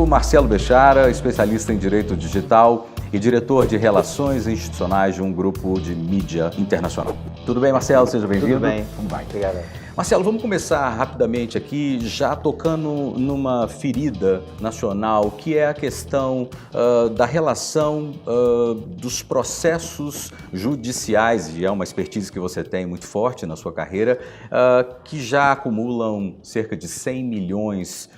conosco Marcelo Bechara, especialista em Direito Digital e diretor de Relações Institucionais de um grupo de mídia internacional. Tudo bem, Marcelo? Seja bem-vindo. Tudo bem. Como vai? Obrigado. Marcelo, vamos começar rapidamente aqui, já tocando numa ferida nacional, que é a questão da relação dos processos judiciais, e é uma expertise que você tem muito forte na sua carreira, que já acumulam cerca de 100 milhões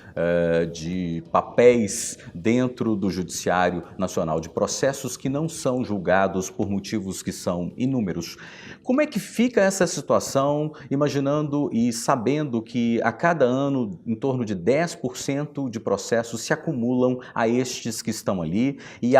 de papéis dentro do Judiciário Nacional, de processos que não são julgados por motivos que são inúmeros. Como é que fica essa situação, imaginando e sabendo que a cada ano em torno de 10% de processos se acumulam a estes que estão ali e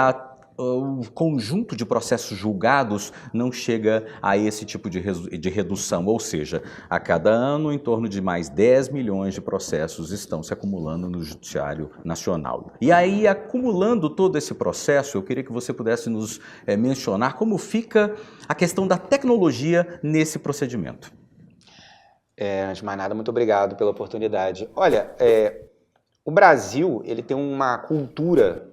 o conjunto de processos julgados não chega a esse tipo de redução, ou seja, a cada ano em torno de mais 10 milhões de processos estão se acumulando no Judiciário Nacional. E aí, acumulando todo esse processo, eu queria que você pudesse nos mencionar como fica a questão da tecnologia nesse procedimento. Antes de mais nada, muito obrigado pela oportunidade. Olha, o Brasil ele tem uma cultura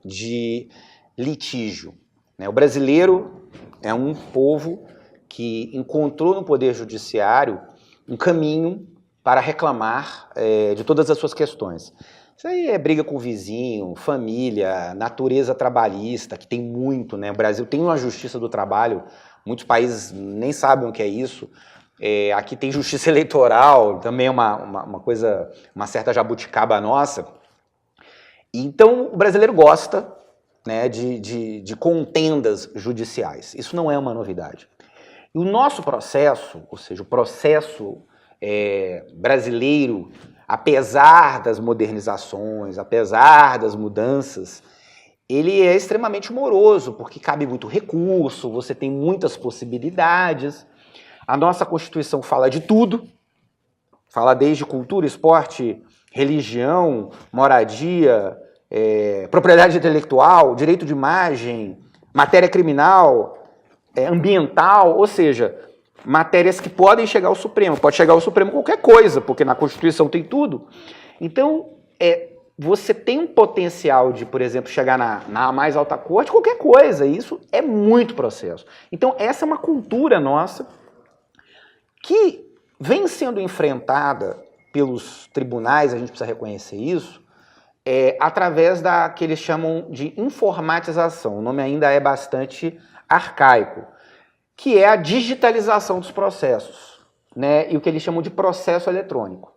de litígio, né? O brasileiro é um povo que encontrou no Poder Judiciário um caminho para reclamar de todas as suas questões. Isso aí é briga com o vizinho, família, natureza trabalhista, que tem muito, né? O Brasil tem uma justiça do trabalho, muitos países nem sabem o que é isso. Aqui tem justiça eleitoral, também é uma coisa, uma certa jabuticaba nossa. Então, o brasileiro gosta, né, de contendas judiciais. Isso não é uma novidade. E o nosso processo, ou seja, o processo brasileiro, apesar das modernizações, apesar das mudanças, ele é extremamente moroso, porque cabe muito recurso, você tem muitas possibilidades. A nossa Constituição fala de tudo, fala desde cultura, esporte, religião, moradia, propriedade intelectual, direito de imagem, matéria criminal, ambiental, ou seja, matérias que podem chegar ao Supremo. Pode chegar ao Supremo qualquer coisa, porque na Constituição tem tudo. Então, você tem um potencial de, por exemplo, chegar na mais alta corte, qualquer coisa. Isso é muito processo. Então, essa é uma cultura nossa que vem sendo enfrentada pelos tribunais, a gente precisa reconhecer isso, através da que eles chamam de informatização. O nome ainda é bastante arcaico, que é a digitalização dos processos, né? E o que eles chamam de processo eletrônico.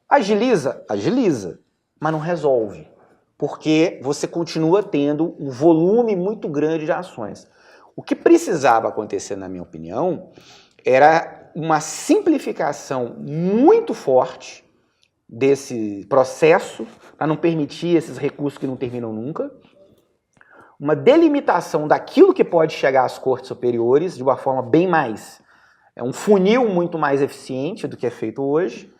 Agiliza? Agiliza, mas não resolve, porque você continua tendo um volume muito grande de ações. O que precisava acontecer, na minha opinião, era uma simplificação muito forte desse processo, para não permitir esses recursos que não terminam nunca, uma delimitação daquilo que pode chegar às cortes superiores de uma forma bem mais, um funil muito mais eficiente do que é feito hoje,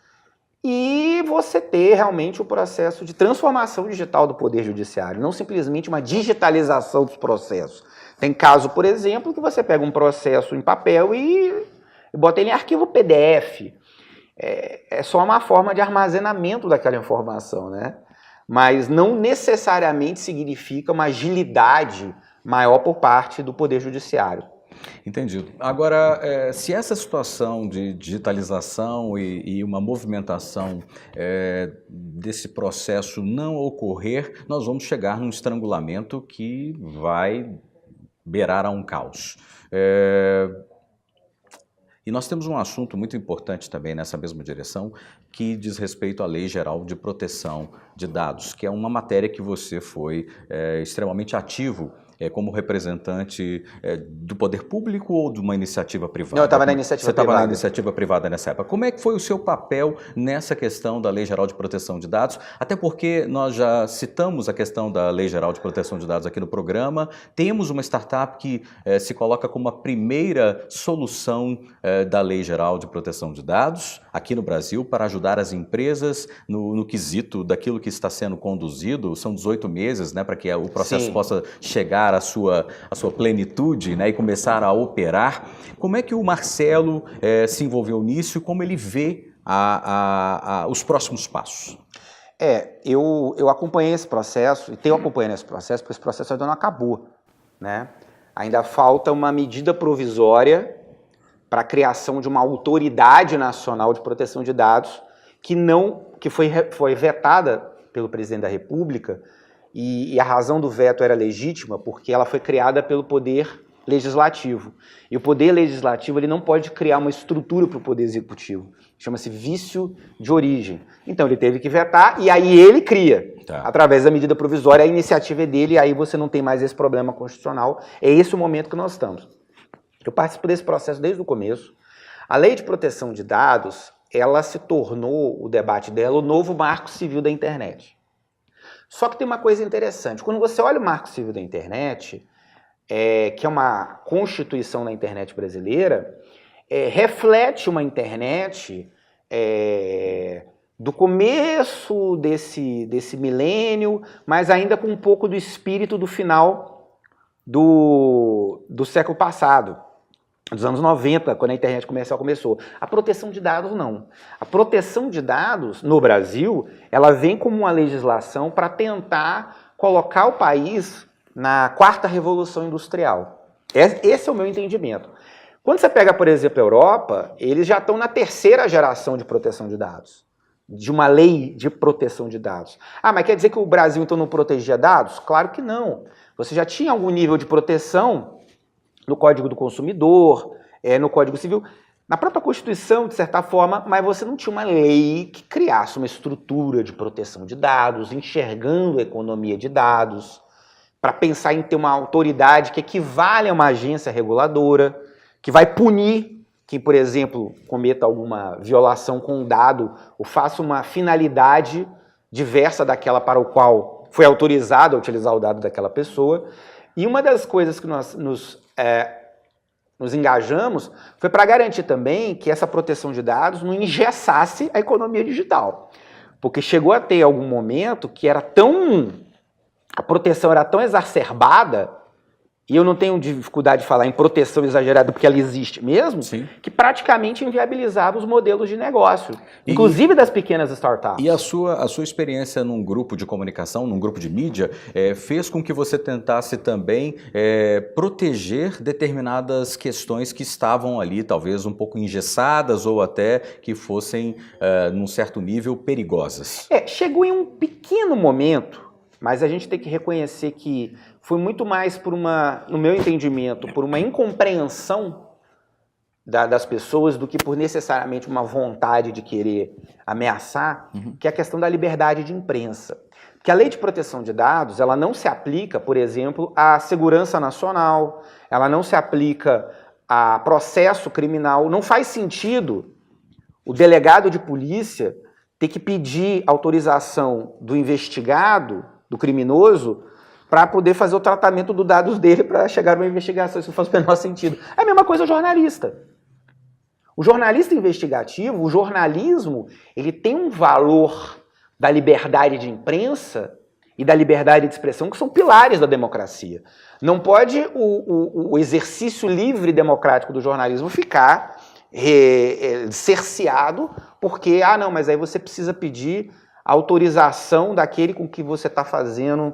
e você ter realmente o processo de transformação digital do Poder Judiciário, não simplesmente uma digitalização dos processos. Tem caso, por exemplo, que você pega um processo em papel e bota ele em arquivo PDF. É só uma forma de armazenamento daquela informação, né? Mas não necessariamente significa uma agilidade maior por parte do Poder Judiciário. Entendido. Agora, se essa situação de digitalização e uma movimentação desse processo não ocorrer, nós vamos chegar num estrangulamento que vai beirar a um caos. E nós temos um assunto muito importante também nessa mesma direção, que diz respeito à Lei Geral de Proteção de Dados, que é uma matéria que você foi extremamente ativo como representante do poder público ou de uma iniciativa privada? Não, eu estava na iniciativa privada. Você estava na iniciativa privada nessa época. Como é que foi o seu papel nessa questão da Lei Geral de Proteção de Dados? Até porque nós já citamos a questão da Lei Geral de Proteção de Dados aqui no programa. Temos uma startup que se coloca como a primeira solução da Lei Geral de Proteção de Dados aqui no Brasil para ajudar as empresas no quesito daquilo que está sendo conduzido. São 18 meses, né, para que o processo Sim. possa chegar à sua plenitude, né, e começar a operar. Como é que o Marcelo se envolveu nisso e como ele vê os próximos passos? Eu acompanhei esse processo, e tenho acompanhando esse processo, porque esse processo ainda não acabou, né? Ainda falta uma medida provisória para a criação de uma autoridade nacional de proteção de dados que foi vetada pelo presidente da República, e a razão do veto era legítima porque ela foi criada pelo Poder Legislativo. E o Poder Legislativo ele não pode criar uma estrutura para o Poder Executivo. Chama-se vício de origem. Então ele teve que vetar e aí ele cria. Tá. Através da medida provisória, a iniciativa é dele e aí você não tem mais esse problema constitucional. É esse o momento que nós estamos. Eu participo desse processo desde o começo. A Lei de Proteção de Dados, ela se tornou, o debate dela, o novo Marco Civil da Internet. Só que tem uma coisa interessante. Quando você olha o Marco Civil da Internet, que é uma constituição da internet brasileira, reflete uma internet do começo desse milênio, mas ainda com um pouco do espírito do final do século passado, dos anos 90, quando a internet comercial começou. A proteção de dados, não. A proteção de dados, no Brasil, ela vem como uma legislação para tentar colocar o país na quarta revolução industrial. Esse é o meu entendimento. Quando você pega, por exemplo, a Europa, eles já estão na terceira geração de proteção de dados, de uma lei de proteção de dados. Ah, mas quer dizer que o Brasil então não protegia dados? Claro que não. Você já tinha algum nível de proteção no Código do Consumidor, no Código Civil, na própria Constituição, de certa forma, mas você não tinha uma lei que criasse uma estrutura de proteção de dados, enxergando a economia de dados, para pensar em ter uma autoridade que equivale a uma agência reguladora, que vai punir quem, por exemplo, cometa alguma violação com um dado ou faça uma finalidade diversa daquela para o qual foi autorizado a utilizar o dado daquela pessoa. E uma das coisas que nós nos engajamos foi para garantir também que essa proteção de dados não engessasse a economia digital. Porque chegou a ter algum momento que a proteção era tão exacerbada, e eu não tenho dificuldade de falar em proteção exagerada porque ela existe mesmo, sim, que praticamente inviabilizava os modelos de negócio, inclusive das pequenas startups. E a sua experiência num grupo de comunicação, num grupo de mídia, fez com que você tentasse também proteger determinadas questões que estavam ali, talvez um pouco engessadas ou até que fossem, num certo nível, perigosas. Chegou em um pequeno momento, mas a gente tem que reconhecer que foi muito mais no meu entendimento, por uma incompreensão das pessoas do que por necessariamente uma vontade de querer ameaçar, que é a questão da liberdade de imprensa. Porque a Lei de Proteção de Dados, ela não se aplica, por exemplo, à segurança nacional, ela não se aplica a processo criminal. Não faz sentido o delegado de polícia ter que pedir autorização do investigado, do criminoso, para poder fazer o tratamento dos dados dele para chegar a uma investigação. Isso não faz o menor sentido. É a mesma coisa o jornalista. O jornalista investigativo, o jornalismo, ele tem um valor da liberdade de imprensa e da liberdade de expressão que são pilares da democracia. Não pode o exercício livre democrático do jornalismo ficar cerceado porque, não, mas aí você precisa pedir autorização daquele com que você está fazendo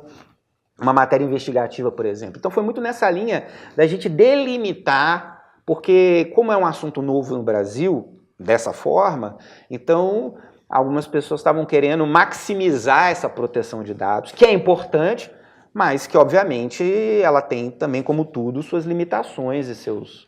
uma matéria investigativa, por exemplo. Então foi muito nessa linha da gente delimitar, porque como é um assunto novo no Brasil, dessa forma, então algumas pessoas estavam querendo maximizar essa proteção de dados, que é importante, mas que obviamente ela tem também, como tudo, suas limitações e seus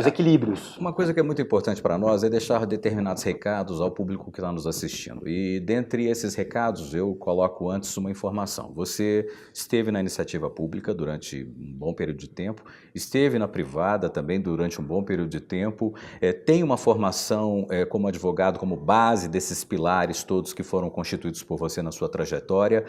equilíbrios. Uma coisa que é muito importante para nós é deixar determinados recados ao público que está nos assistindo. E dentre esses recados eu coloco antes uma informação. Você esteve na iniciativa pública durante um bom período de tempo, esteve na privada também durante um bom período de tempo, tem uma formação como advogado, como base desses pilares todos que foram constituídos por você na sua trajetória.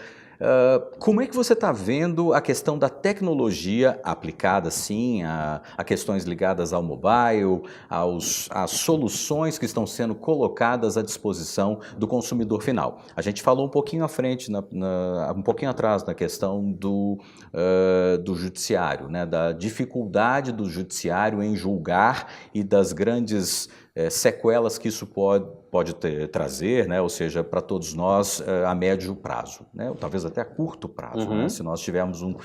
Como é que você está vendo a questão da tecnologia aplicada, sim, a questões ligadas ao mobile, às soluções que estão sendo colocadas à disposição do consumidor final? A gente falou um pouquinho à frente, um pouquinho atrás na questão do judiciário, né, da dificuldade do judiciário em julgar e das grandes sequelas que isso pode trazer, né? Ou seja, para todos nós a médio prazo, né? Ou talvez até a curto prazo, né? Se nós tivermos um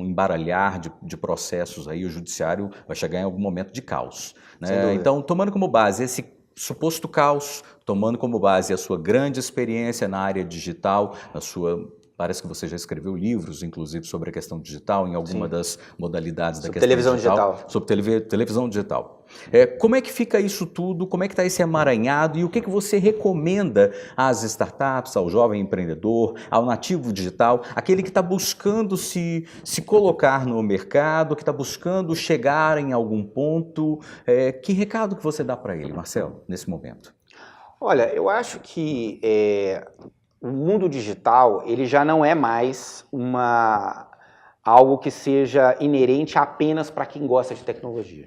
embaralhar de processos aí, o judiciário vai chegar em algum momento de caos, né? Então, tomando como base esse suposto caos, tomando como base a sua grande experiência na área digital, parece que você já escreveu livros, inclusive, sobre a questão digital, em alguma das modalidades da questão televisão digital. Sobre televisão digital. Como é que fica isso tudo? Como é que está esse emaranhado? E o que você recomenda às startups, ao jovem empreendedor, ao nativo digital, aquele que está buscando se colocar no mercado, que está buscando chegar em algum ponto? Que recado que você dá para ele, Marcelo, nesse momento? Olha, eu acho que o mundo digital, ele já não é mais algo que seja inerente apenas para quem gosta de tecnologia.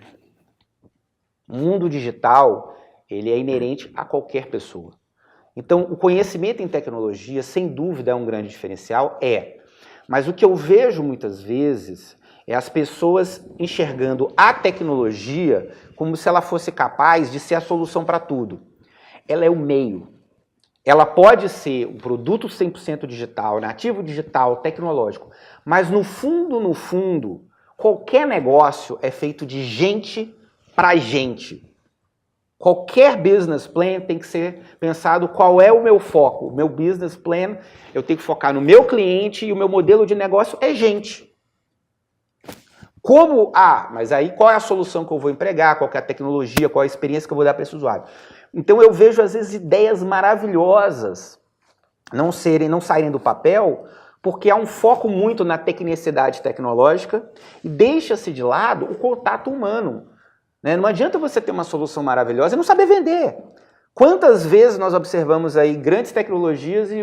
O mundo digital, ele é inerente a qualquer pessoa. Então, o conhecimento em tecnologia, sem dúvida, é um grande diferencial, Mas o que eu vejo muitas vezes é as pessoas enxergando a tecnologia como se ela fosse capaz de ser a solução para tudo. Ela é o meio. Ela pode ser um produto 100% digital, nativo digital, tecnológico, mas no fundo, qualquer negócio é feito de gente para gente. Qualquer business plan tem que ser pensado qual é o meu foco. O meu business plan, eu tenho que focar no meu cliente e o meu modelo de negócio é gente. Mas aí qual é a solução que eu vou empregar, qual é a tecnologia, qual é a experiência que eu vou dar para esse usuário? Então eu vejo às vezes ideias maravilhosas não saírem do papel, porque há um foco muito na tecnicidade tecnológica e deixa-se de lado o contato humano. Né? Não adianta você ter uma solução maravilhosa e não saber vender. Quantas vezes nós observamos aí grandes tecnologias e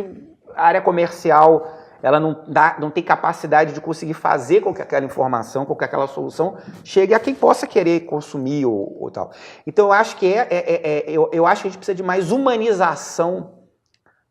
a área comercial ela não tem capacidade de conseguir fazer com que aquela informação, com que aquela solução chegue a quem possa querer consumir ou tal. Então eu acho que eu acho que a gente precisa de mais humanização,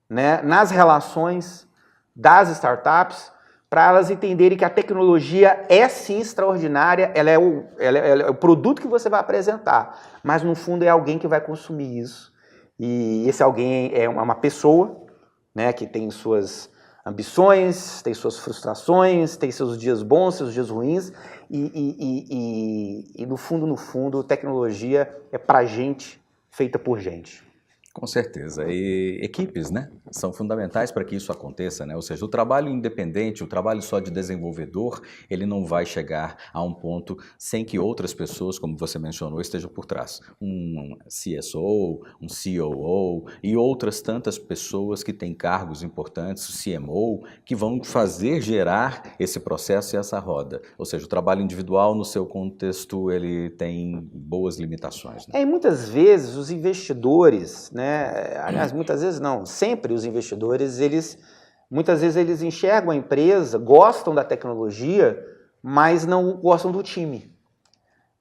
né, nas relações das startups, para elas entenderem que a tecnologia é sim extraordinária, ela é o produto que você vai apresentar, mas no fundo é alguém que vai consumir isso. E esse alguém é uma pessoa, né, que tem suas ambições, tem suas frustrações, tem seus dias bons, seus dias ruins, e no fundo, tecnologia é pra gente, feita por gente. Com certeza. E equipes, né, são fundamentais para que isso aconteça, né? Ou seja, o trabalho independente, o trabalho só de desenvolvedor, ele não vai chegar a um ponto sem que outras pessoas, como você mencionou, estejam por trás. Um CSO, um COO e outras tantas pessoas que têm cargos importantes, o CMO, que vão fazer gerar esse processo e essa roda. Ou seja, o trabalho individual, no seu contexto, ele tem boas limitações, né? E muitas vezes os investidores, né, aliás, muitas vezes não, sempre os investidores, muitas vezes eles enxergam a empresa, gostam da tecnologia, mas não gostam do time.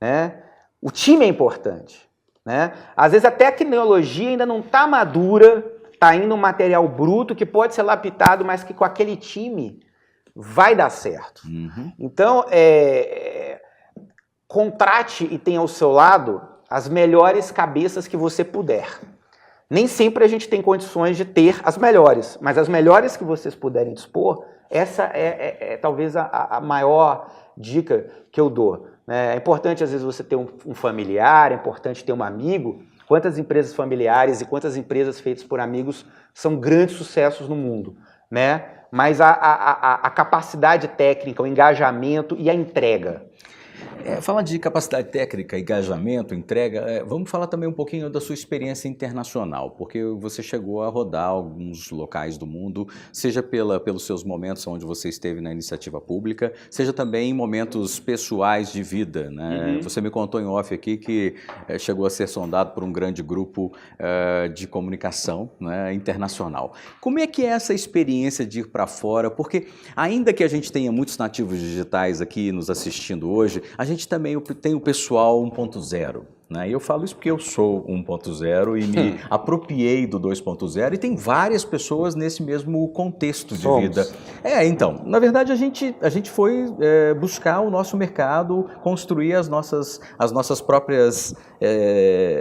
Né? O time é importante. Né? Às vezes até a tecnologia ainda não está madura, está indo um material bruto que pode ser lapidado, mas que com aquele time vai dar certo. Então, contrate e tenha ao seu lado as melhores cabeças que você puder. Nem sempre a gente tem condições de ter as melhores, mas as melhores que vocês puderem dispor, essa é talvez a maior dica que eu dou. É importante, às vezes, você ter um familiar, é importante ter um amigo. Quantas empresas familiares e quantas empresas feitas por amigos são grandes sucessos no mundo, né? Mas a capacidade técnica, o engajamento e a entrega. Falar de capacidade técnica, engajamento, entrega, vamos falar também um pouquinho da sua experiência internacional, porque você chegou a rodar alguns locais do mundo, seja pelos seus momentos onde você esteve na iniciativa pública, seja também em momentos pessoais de vida, né? Você me contou em off aqui que chegou a ser sondado por um grande grupo de comunicação, né, internacional. Como é que é essa experiência de ir para fora? Porque ainda que a gente tenha muitos nativos digitais aqui nos assistindo hoje, a gente também tem o pessoal 1.0, né? E eu falo isso porque eu sou 1.0 e me apropriei do 2.0 e tem várias pessoas nesse mesmo contexto de vida. Então, na verdade a gente foi buscar o nosso mercado, construir as nossas próprias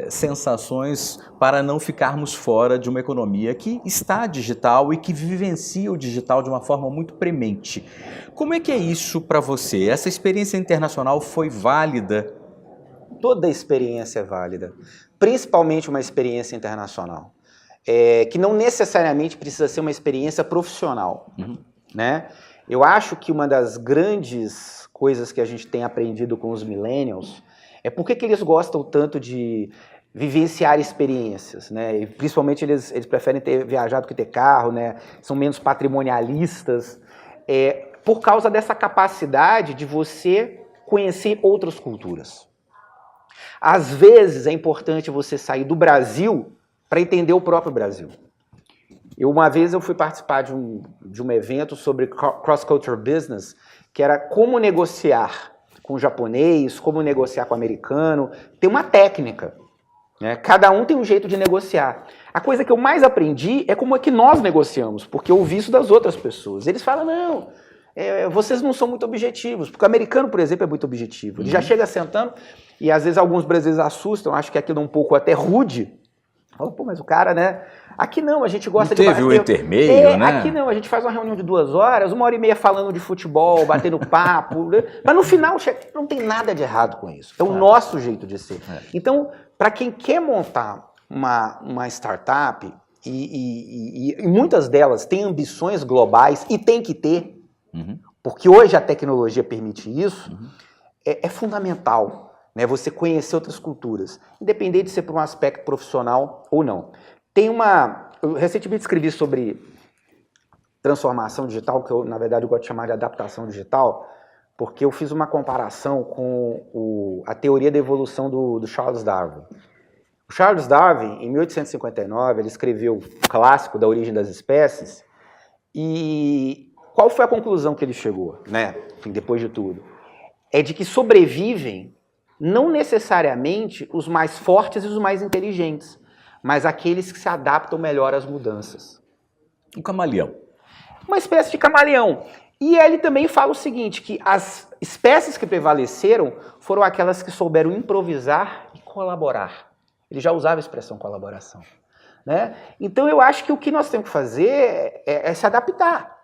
sensações para não ficarmos fora de uma economia que está digital e que vivencia o digital de uma forma muito premente. Como é que é isso para você? Essa experiência internacional foi válida? Toda experiência é válida, principalmente uma experiência internacional, que não necessariamente precisa ser uma experiência profissional, né? Eu acho que uma das grandes coisas que a gente tem aprendido com os millennials é por que eles gostam tanto de vivenciar experiências, né? E principalmente eles preferem ter viajado que ter carro, né? São menos patrimonialistas, por causa dessa capacidade de você conhecer outras culturas. Às vezes é importante você sair do Brasil para entender o próprio Brasil. Uma vez eu fui participar de um evento sobre cross-culture business, que era como negociar com o japonês, como negociar com o americano. Tem uma técnica, né? Cada um tem um jeito de negociar. A coisa que eu mais aprendi é como é que nós negociamos, porque eu ouvi isso das outras pessoas. Eles falam, não, vocês não são muito objetivos, porque o americano, por exemplo, é muito objetivo. Ele já chega sentando, e às vezes alguns brasileiros assustam, acho que aquilo é um pouco até rude. Fala, pô, mas o cara, né? Aqui não, a gente gosta de bater... Teve o intermeio, né? Aqui não, a gente faz uma reunião de 2 horas, 1h30 falando de futebol, batendo papo, né? Mas no final não tem nada de errado com isso. É o nosso jeito de ser. Então, para quem quer montar uma startup, e muitas delas têm ambições globais, e tem que ter, porque hoje a tecnologia permite isso, é fundamental, né, você conhecer outras culturas, independente de ser por um aspecto profissional ou não. Eu recentemente escrevi sobre transformação digital, que eu, na verdade, eu gosto de chamar de adaptação digital, porque eu fiz uma comparação com a teoria da evolução do Charles Darwin. O Charles Darwin, em 1859, ele escreveu o clássico da Origem das Espécies, e qual foi a conclusão que ele chegou, né, enfim, depois de tudo? É de que sobrevivem não necessariamente os mais fortes e os mais inteligentes, mas aqueles que se adaptam melhor às mudanças. Um camaleão. Uma espécie de camaleão. E ele também fala o seguinte, que as espécies que prevaleceram foram aquelas que souberam improvisar e colaborar. Ele já usava a expressão colaboração, né? Então eu acho que o que nós temos que fazer é se adaptar.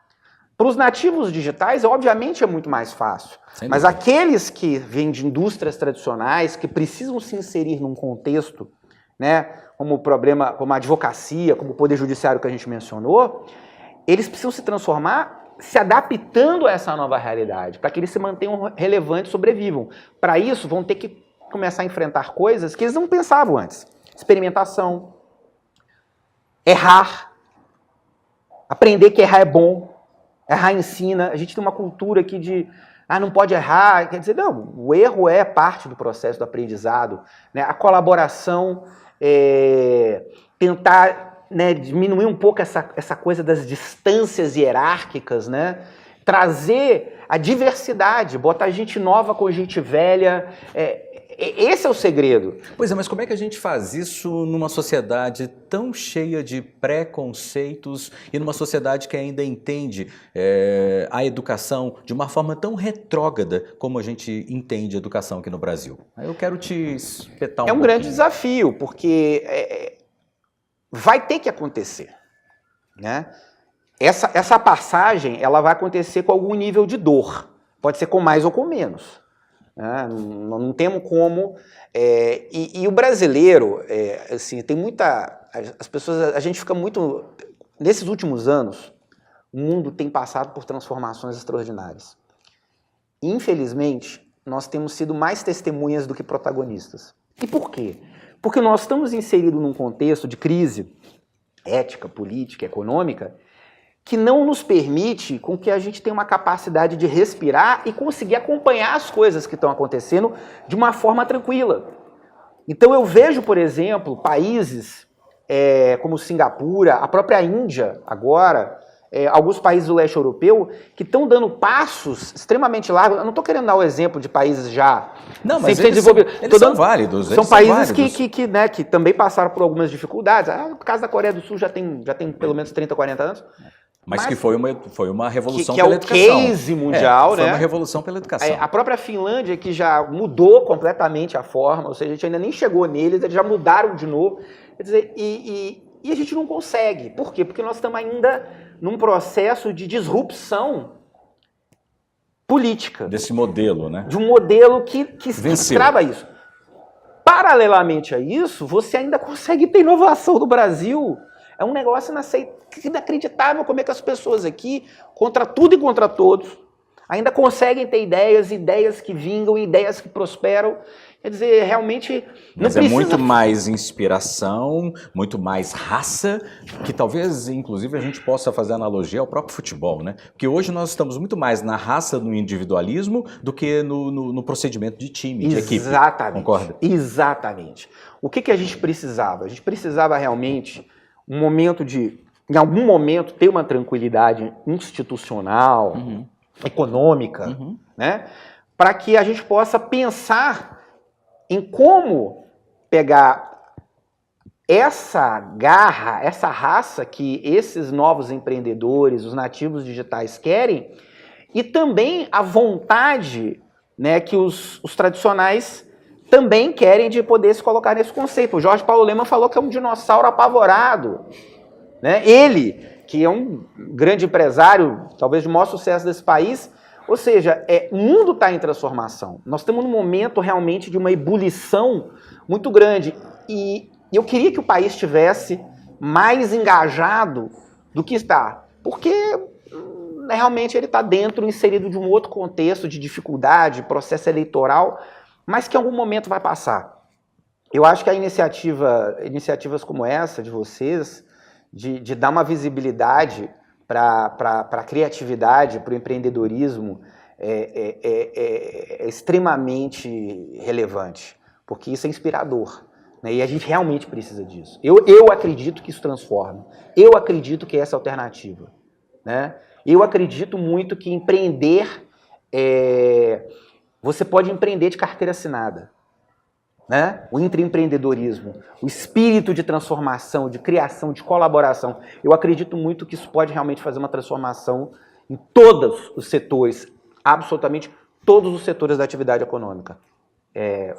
Para os nativos digitais, obviamente, é muito mais fácil. Mas aqueles que vêm de indústrias tradicionais, que precisam se inserir num contexto, né, como a advocacia, como o poder judiciário que a gente mencionou, eles precisam se transformar se adaptando a essa nova realidade, para que eles se mantenham relevantes e sobrevivam. Para isso, vão ter que começar a enfrentar coisas que eles não pensavam antes. Experimentação, errar, aprender que errar é bom. Errar ensina, a gente tem uma cultura aqui de, não pode errar, quer dizer, não, o erro é parte do processo do aprendizado, né? A colaboração, tentar, né, diminuir um pouco essa coisa das distâncias hierárquicas, né? Trazer a diversidade, botar gente nova com gente velha, esse é o segredo. Pois é, mas como é que a gente faz isso numa sociedade tão cheia de preconceitos e numa sociedade que ainda entende a educação de uma forma tão retrógrada como a gente entende a educação aqui no Brasil? Eu quero te espetar um pouquinho. É um grande desafio, porque vai ter que acontecer, né? Essa passagem, ela vai acontecer com algum nível de dor. Pode ser com mais ou com menos. Não temos como, e o brasileiro, assim, tem muita, as pessoas, a gente fica muito, nesses últimos anos, o mundo tem passado por transformações extraordinárias. Infelizmente, nós temos sido mais testemunhas do que protagonistas. E por quê? Porque nós estamos inseridos num contexto de crise ética, política, econômica, que não nos permite com que a gente tenha uma capacidade de respirar e conseguir acompanhar as coisas que estão acontecendo de uma forma tranquila. Então eu vejo, por exemplo, países como Singapura, a própria Índia agora, alguns países do leste europeu que estão dando passos extremamente largos. Eu não estou querendo dar o exemplo de países já não, mas eles são válidos. São países que também passaram por algumas dificuldades. No caso da Coreia do Sul já tem pelo menos 30, 40 anos. Mas que foi uma revolução pela educação. Que é o case mundial, né? Foi uma revolução pela educação. A própria Finlândia, que já mudou completamente a forma, ou seja, a gente ainda nem chegou neles, eles já mudaram de novo. Quer dizer, e a gente não consegue. Por quê? Porque nós estamos ainda num processo de disrupção política. Desse modelo, né? De um modelo que trava isso. Paralelamente a isso, você ainda consegue ter inovação no Brasil. É um negócio inacreditável como é que as pessoas aqui, contra tudo e contra todos, ainda conseguem ter ideias que vingam, ideias que prosperam. Quer dizer, realmente não Mas precisa... é muito mais inspiração, muito mais raça, que talvez, inclusive, a gente possa fazer analogia ao próprio futebol, né? Porque hoje nós estamos muito mais na raça, no individualismo, do que no procedimento de time, de equipe. Exatamente. Concorda? Exatamente. O que a gente precisava? A gente precisava realmente um momento em algum momento, ter uma tranquilidade institucional, econômica, né? Para que a gente possa pensar em como pegar essa garra, essa raça que esses novos empreendedores, os nativos digitais querem, e também a vontade, né, que os tradicionais também querem de poder se colocar nesse conceito. O Jorge Paulo Lemann falou que é um dinossauro apavorado. Né? Ele, que é um grande empresário, talvez de maior sucesso desse país, ou seja, o mundo está em transformação. Nós estamos num momento realmente de uma ebulição muito grande. E eu queria que o país estivesse mais engajado do que está. Porque realmente ele está inserido de um outro contexto de dificuldade, processo eleitoral, mas que em algum momento vai passar. Eu acho que iniciativas como essa de vocês, de dar uma visibilidade para a criatividade, para o empreendedorismo, é extremamente relevante, porque isso é inspirador, né? E a gente realmente precisa disso. Eu acredito que isso transforma. Eu acredito que essa é a alternativa, né? Eu acredito muito que empreender... Você pode empreender de carteira assinada, né? O intraempreendedorismo, o espírito de transformação, de criação, de colaboração. Eu acredito muito que isso pode realmente fazer uma transformação em todos os setores, absolutamente todos os setores da atividade econômica,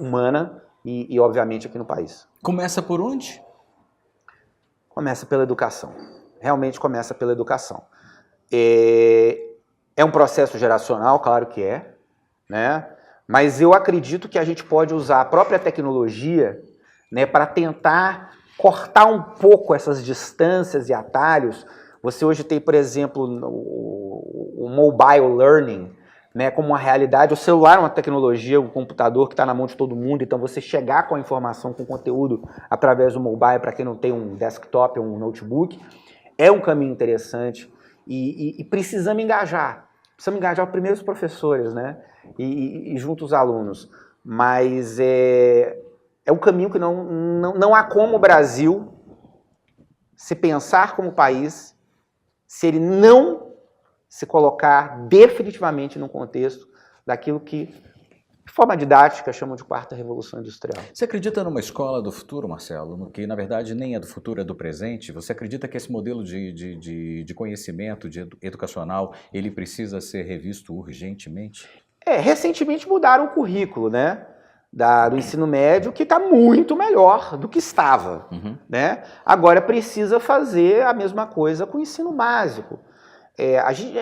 humana e, obviamente, aqui no país. Começa por onde? Começa pela educação. Realmente começa pela educação. É um processo geracional, claro que é, né? Mas eu acredito que a gente pode usar a própria tecnologia, né, para tentar cortar um pouco essas distâncias e atalhos. Você hoje tem, por exemplo, o mobile learning, né, como uma realidade. O celular é uma tecnologia, o computador que está na mão de todo mundo, então você chegar com a informação, com o conteúdo através do mobile, para quem não tem um desktop ou um notebook, é um caminho interessante e precisamos engajar. Precisamos engajar primeiro os professores, né? E junto os alunos. Mas é um caminho que não há como o Brasil se pensar como país se ele não se colocar definitivamente no contexto daquilo que, de forma didática, chamam de quarta revolução industrial. Você acredita numa escola do futuro, Marcelo? Que, na verdade, nem é do futuro, é do presente? Você acredita que esse modelo de conhecimento, educacional, ele precisa ser revisto urgentemente? Recentemente mudaram o currículo, né, do ensino médio, que está muito melhor do que estava. Né? Agora precisa fazer a mesma coisa com o ensino básico. A gente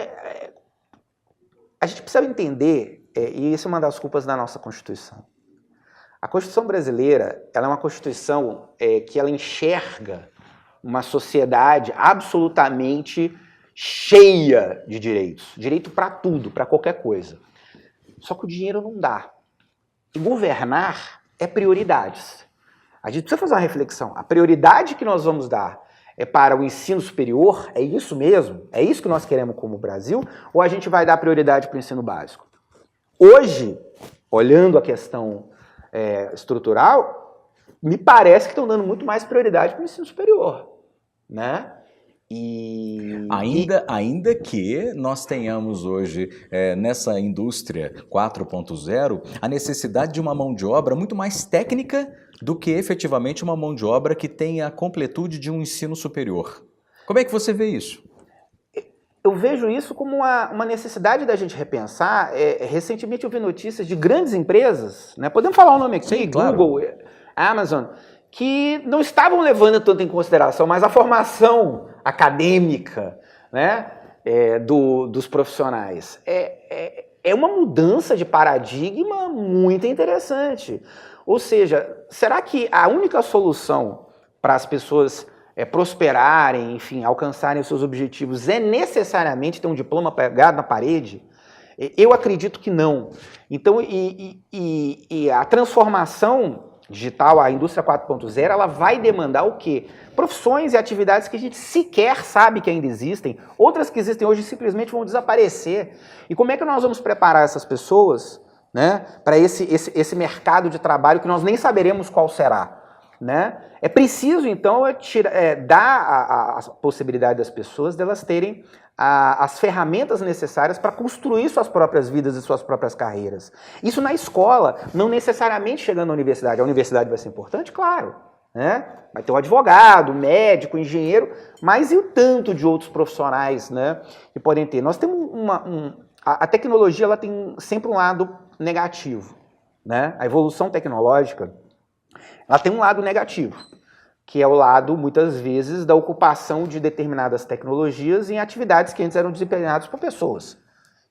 precisa entender, e isso é uma das culpas da nossa Constituição. A Constituição brasileira, ela é uma Constituição que ela enxerga uma sociedade absolutamente cheia de direitos. Direito para tudo, para qualquer coisa. Só que o dinheiro não dá. E governar é prioridades. A gente precisa fazer uma reflexão. A prioridade que nós vamos dar é para o ensino superior? É isso mesmo? É isso que nós queremos como Brasil? Ou a gente vai dar prioridade para o ensino básico? Hoje, olhando a questão estrutural, me parece que estão dando muito mais prioridade para o ensino superior, né? Ainda que nós tenhamos hoje, nessa indústria 4.0, a necessidade de uma mão de obra muito mais técnica do que efetivamente uma mão de obra que tenha a completude de um ensino superior. Como é que você vê isso? Eu vejo isso como uma necessidade da gente repensar. Recentemente eu vi notícias de grandes empresas, né? Podemos falar o nome aqui, sim, Google, claro. Amazon, que não estavam levando tanto em consideração, mas a formação acadêmica, né, dos profissionais. É uma mudança de paradigma muito interessante. Ou seja, será que a única solução para as pessoas prosperarem, enfim, alcançarem os seus objetivos é necessariamente ter um diploma pegado na parede? Eu acredito que não. Então, a transformação digital, a indústria 4.0, ela vai demandar o quê? Profissões e atividades que a gente sequer sabe que ainda existem, outras que existem hoje simplesmente vão desaparecer. E como é que nós vamos preparar essas pessoas, né, para esse mercado de trabalho que nós nem saberemos qual será? Né? É preciso, então, dar a possibilidade das pessoas delas terem as ferramentas necessárias para construir suas próprias vidas e suas próprias carreiras. Isso na escola, não necessariamente chegando à universidade. A universidade vai ser importante? Claro. Né? Vai ter um advogado, médico, engenheiro, mas e o tanto de outros profissionais, né, que podem ter? Nós temos a tecnologia, ela tem sempre um lado negativo. Né? A evolução tecnológica, ela tem um lado negativo, que é o lado, muitas vezes, da ocupação de determinadas tecnologias em atividades que antes eram desempenhadas por pessoas.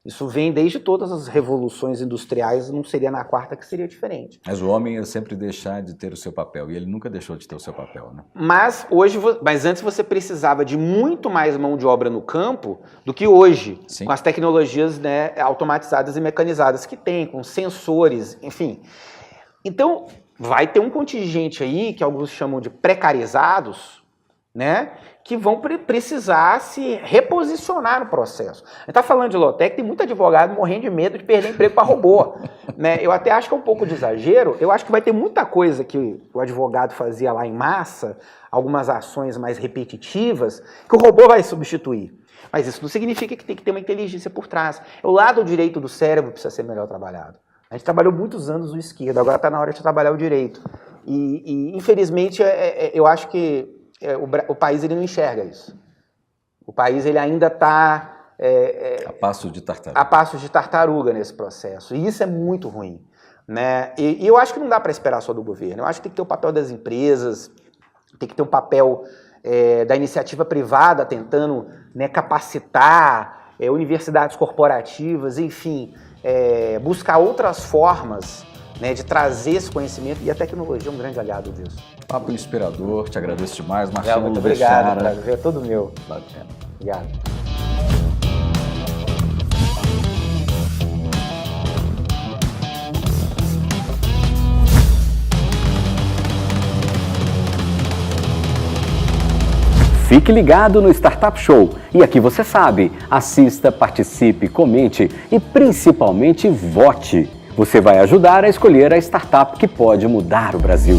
Isso vem desde todas as revoluções industriais, não seria na quarta que seria diferente. Mas o homem ia sempre deixar de ter o seu papel, e ele nunca deixou de ter o seu papel, né? Mas antes você precisava de muito mais mão de obra no campo do que hoje, sim, com as tecnologias, né, automatizadas e mecanizadas que tem, com sensores, enfim. Então, vai ter um contingente aí, que alguns chamam de precarizados, né, que vão precisar se reposicionar no processo. A gente está falando de Lotec, tem muito advogado morrendo de medo de perder emprego para robô. Né? Eu até acho que é um pouco de exagero, eu acho que vai ter muita coisa que o advogado fazia lá em massa, algumas ações mais repetitivas, que o robô vai substituir. Mas isso não significa que tem que ter uma inteligência por trás. O lado direito do cérebro precisa ser melhor trabalhado. A gente trabalhou muitos anos no esquerdo, agora está na hora de trabalhar o direito. E infelizmente, eu acho que o país ele não enxerga isso. O país ele ainda está... a passos de tartaruga. A passos de tartaruga nesse processo. E isso é muito ruim. Né? E eu acho que não dá para esperar só do governo. Eu acho que tem que ter o papel das empresas, tem que ter um papel da iniciativa privada tentando, né, capacitar universidades corporativas, enfim... buscar outras formas, né, de trazer esse conhecimento, e a tecnologia é um grande aliado disso. Papo inspirador, te agradeço demais, Marcelo. Muito obrigado, prazer é todo meu. Bacana. Obrigado. Fique ligado no Startup Show. E aqui você sabe, assista, participe, comente e principalmente vote. Você vai ajudar a escolher a startup que pode mudar o Brasil.